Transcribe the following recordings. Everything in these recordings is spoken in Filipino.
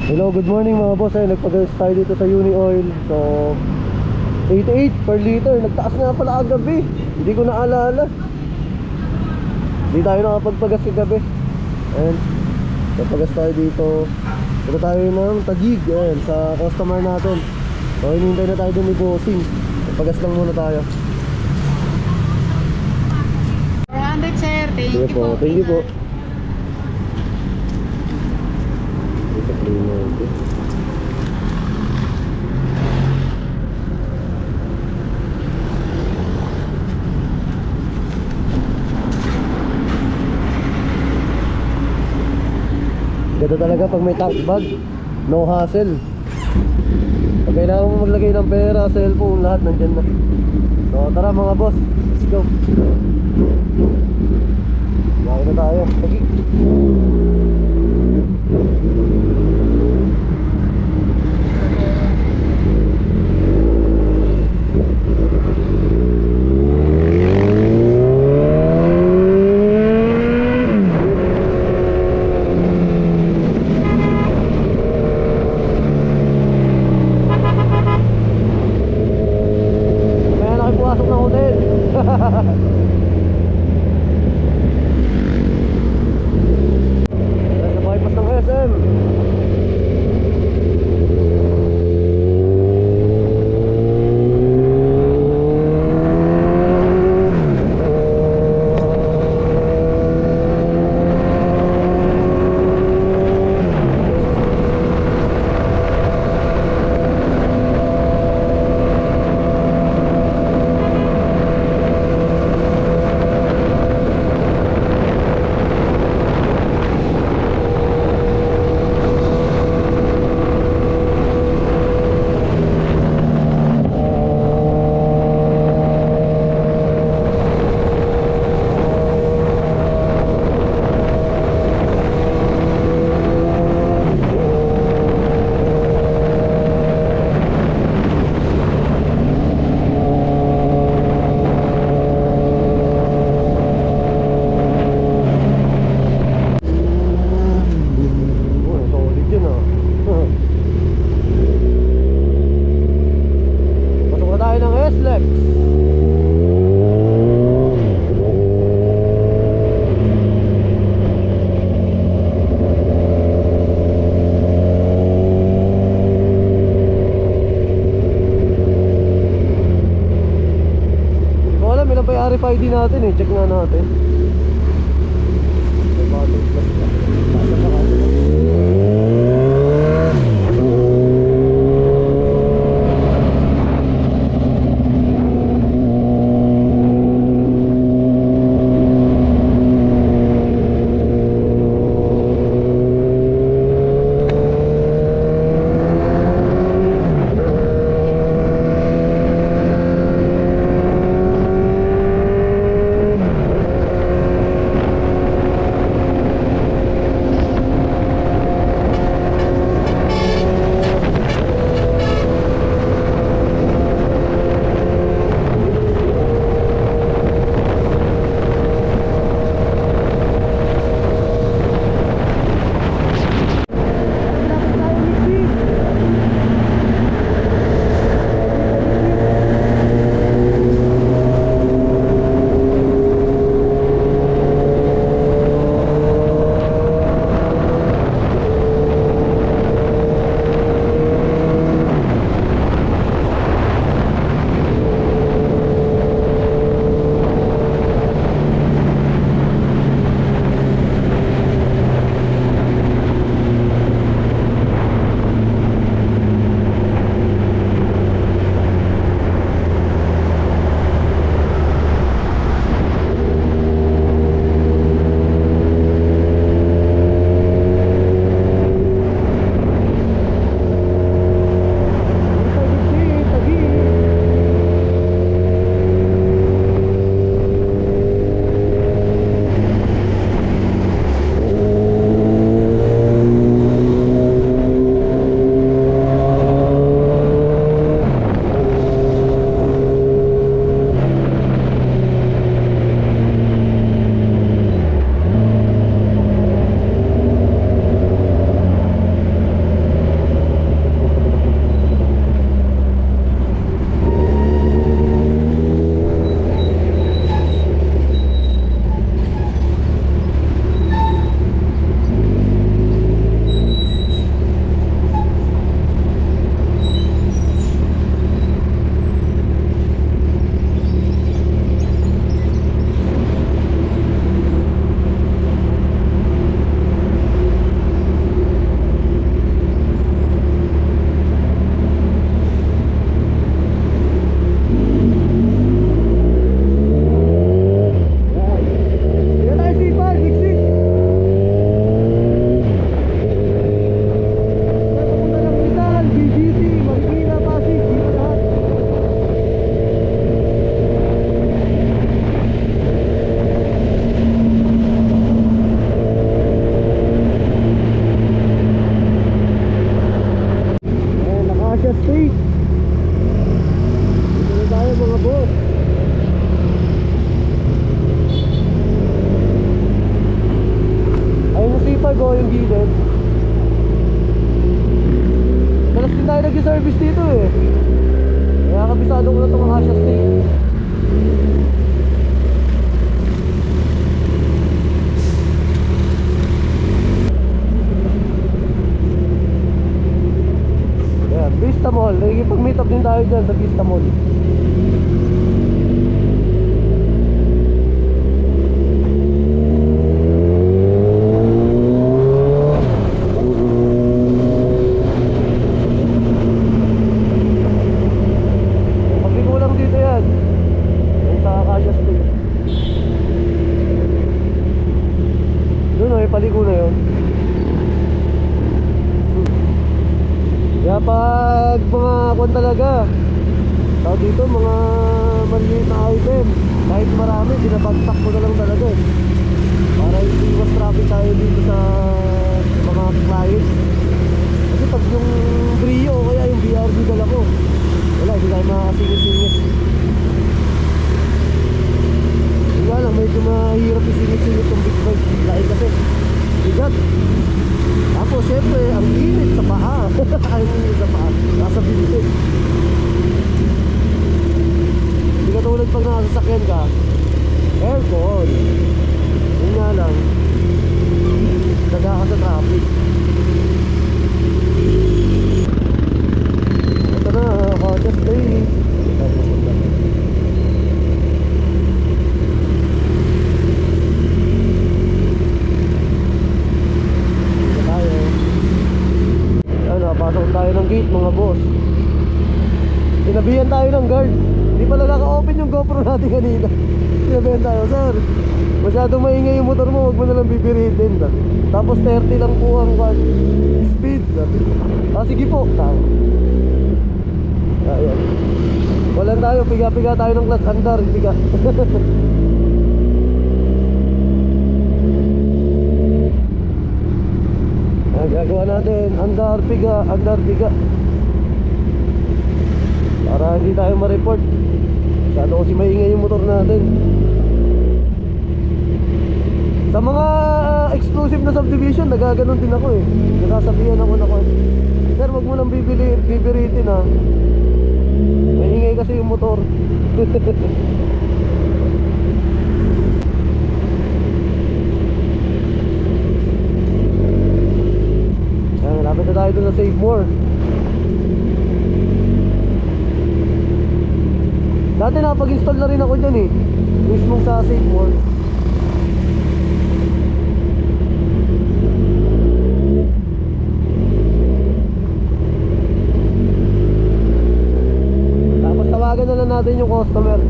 Hello, good morning mga boss. Nagpag-gas tayo dito sa Uni Oil. So 88 per liter. Nagtaas nga pala kagabi. Hindi ko naalala. Hindi tayo nakapagpagas kagabi. Ayan, nagpagas tayo dito. Ito tayo ng Taguig. Ayan, sa customer natin. So hinihintay na tayo dun ni Bossing. Nagpagas lang muna tayo. 400 sir, thank Sige you po, po. thank you po. Sa cleaner ito. Ganda talaga pag may tank bag. No hassle. Pag kailangan mo maglagay ng pera, cellphone, lahat nandyan na. So tara mga boss, let's go. Lagi na tayo. Sige. Kaya nakipasok ng hotel. Sa bypass ng SM. Solid yun ah. Pasok na tayo ng S-Lex. Hindi ko alam ilan pa yung RFID natin eh. Check nga natin. May battery plus na. Basta pa kasi. State. Dito na tayo mga boss. Ayun na sipag oh, yung gilid. Malas din tayo nag-service dito eh. Kaya kabisado ko na itong Acacia State. Ayan, Vista Mall. Nakikipag-meet up din tayo dyan sa Vista Mall. Pagkikulang dito yan. Yung sa Acacia State. Doon may paligo na yun. Kaya pag mga kwan talaga, tao dito mga maliit na item, kahit marami, binabagtak ko na lang talaga eh. Para hindi mas traffic tayo dito sa mga client. Kasi pag yung Brio o kaya yung BRB dala ko, wala, hindi tayo makasingit-singit. Yun nga lang, medyo mahirap isingit-singit yung big bike. Lain kasi, bigat. Tapos syempre, ang init sa paha. Ang init sa paha. Nasa bilis. Hindi ka tulad pag nakasasakyan ka, aircon. Yun nga lang, daga ka sa traffic. Ito na, Acacia State. Pasok tayo ng gate mga boss. Sinabihan tayo ng guard. Hindi pala naka-open yung GoPro natin kanina. Sinabihan tayo, sir, masyadong maingay yung motor mo, huwag mo nalang bibiritin. Tapos 30 lang po ang speed. Sige po. Ayan. Walang tayo, piga-piga tayo ng class andar. Piga. Gagawa natin andar piga para hindi tayo ma-report. Masyado kasi maingay yung motor natin. Sa mga exclusive na subdivision, nagaganon din ako eh. Nasasabihan ako na ko, sir, wag mo lang bibiritin ha, maingay kasi yung motor. Malapit na tayo doon sa Save More. Dati nakapag-install na rin ako dyan eh, mismong sa Save More. Tapos tawagan na lang natin yung customer.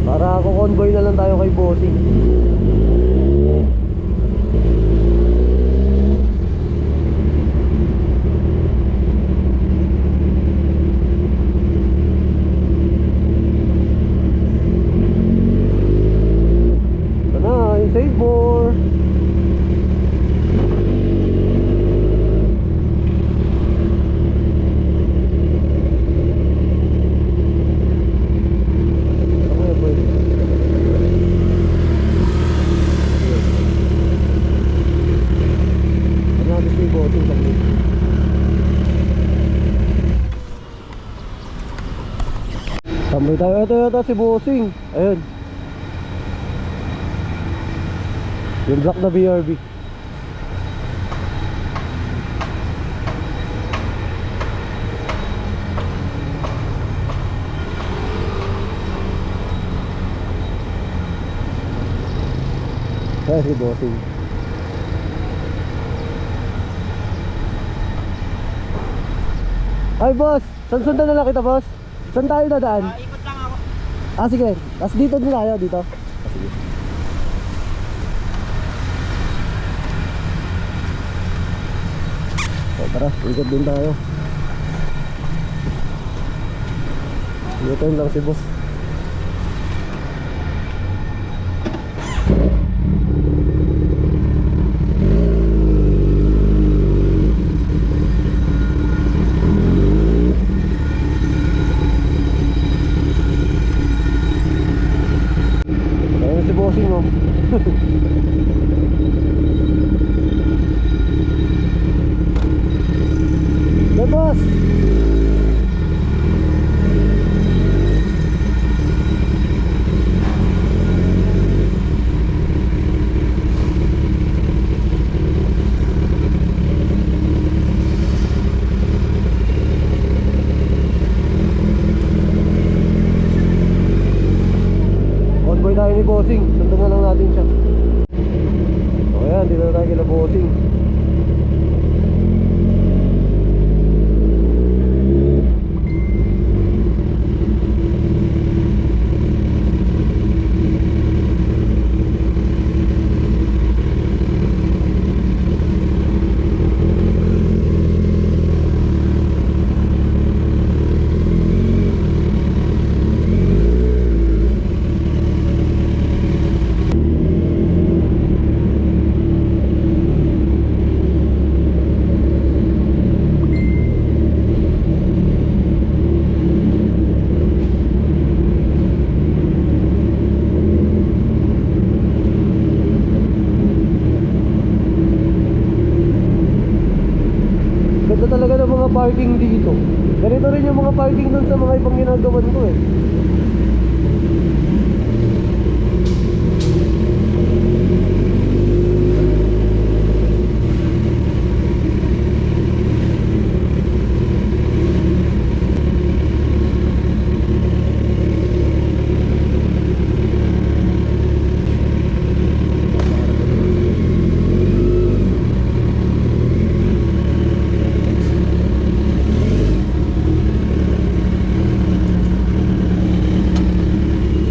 Para ako convoy na lang tayo kay bossing. Save more. Tambay tayo. Ito yata si bossing. Ayun. Yung black na BRB. Kaya si bossing. Ay boss, saan sundan na lang kita boss? Saan tayo dadaan? Ikot lang ako. Sige. Tapos dito din tayo, dito. Sige. Tara, ikot din tayo. Dito lang si boss. natin siya. So ayan, dito na tayo kila bossing. Ganda talaga ng mga parking dito. Ganito rin yung mga parking dun sa mga ibang ginagawan ko eh.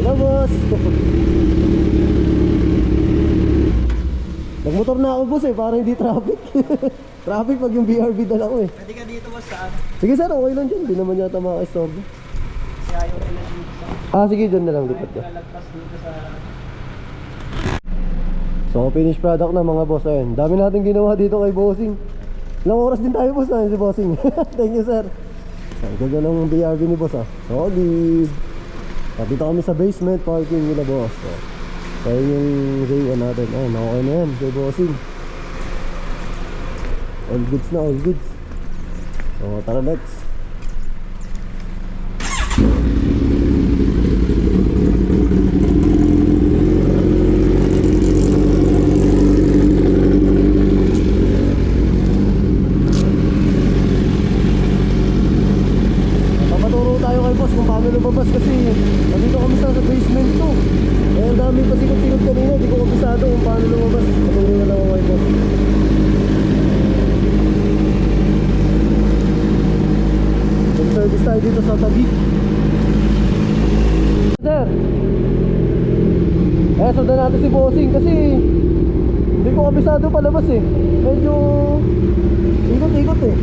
Hello boss. Nagmotor na ako boss eh, para hindi traffic. Traffic pag yung BRB dala ko eh. Pwede ka dito boss saan? Sige sir, okay lang dyan. Hindi naman yata makaka-istorbo. Kasi ayaw nila dito sa... Ah sige, dyan na lang lipat ka. Lalagpas dito sa... So finished product na mga boss. Ayun, dami natin ginawa dito kay bossing. Ilang oras din tayo boss na si bossing. Thank you sir. Ang ganda ng BRB ni boss ah. Solid. Dito kami sa basement parking nila boss. So yun yung day natin. Ayun, okay na yan kay bossing. All goods na, all goods. So tara next. Papaturo tayo kay boss kung paano lumabas kasi nandito kami sa basement to. Eh ang dami pa sikot-sikot kanina, di ko kabisado kung paano lumabas. Paturo na lang ako kay boss. Mag-service tayo dito sa tabi. Sir, sundan natin si bossing kasi hindi ko kabisado palabas eh. Medyo ikot-ikot eh.